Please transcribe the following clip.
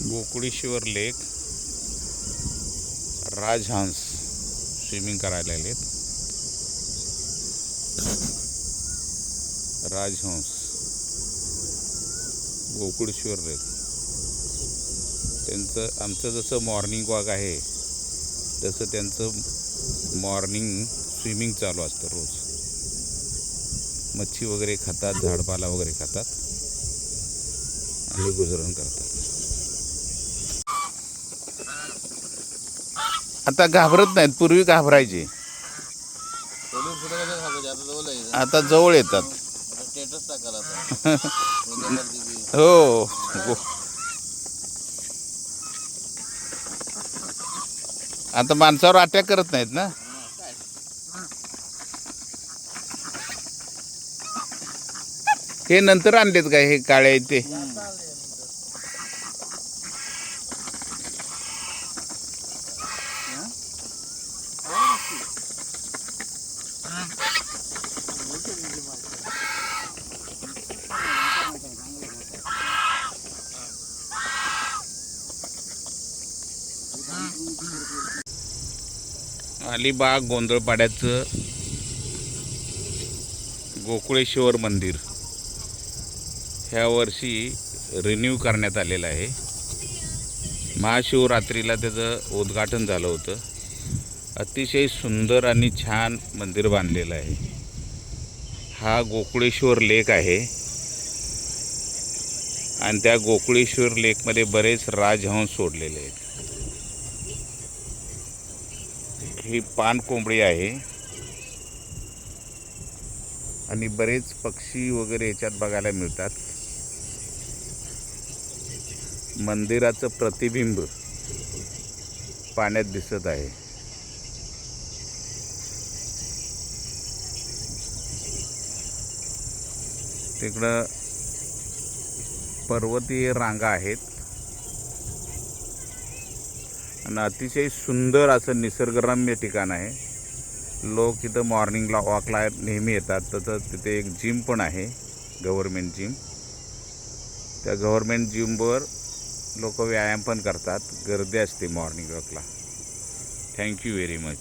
गोकुळेश्वर लेक राजहंस swimming करायला आलेत. राजहंस गोकुळेश्वर लेक त्यांचं आमचं जसं मॉर्निंग वॉक आहे तसं त्यांचं मॉर्निंग स्विमिंग चालू असतं. रोज मच्छी वगैरे खातात, झाडपाला वगैरे खातात आणि गुजरण करतात. आता घाबरत नाहीत, पूर्वी घाबरायचे, आता जवळ येतात. हो, आता माणसावर अटॅक करत नाहीत ना. हे नंतर आणलेत काय हे काळे आहेत ते? अलिबाग गोंधळपाड्याचं गोकुळेश्वर मंदिर ह्या वर्षी रिन्यू करण्यात आलेलं आहे. महाशिवरात्रीला त्याचं उद्घाटन झालं होतं. अतिशय सुंदर आणि छान मंदिर बांधलेलं आहे. हा गोकुळेश्वर लेक आहे आणि त्या गोकुळेश्वर लेकमध्ये बरेच राजहंस सोडलेले आहेत. ही पानकोंबडी आहे आणि बरेच पक्षी वगैरे याच्यात बघायला मिळतात. मंदिराचं प्रतिबिंब पाण्यात दिसत आहे. तिकडं पर्वतीय रांगा आहेत आणि अतिशय सुंदर असं निसर्गरम्य ठिकाण आहे. लोक इथं मॉर्निंगला वॉकला नेहमी येतात. तसंच तिथे एक जिम पण आहे, गव्हर्मेंट जिम. त्या गव्हर्मेंट जिमवर लोक व्यायाम पण करतात. गर्दी असते मॉर्निंग वॉकला. Thank you very much.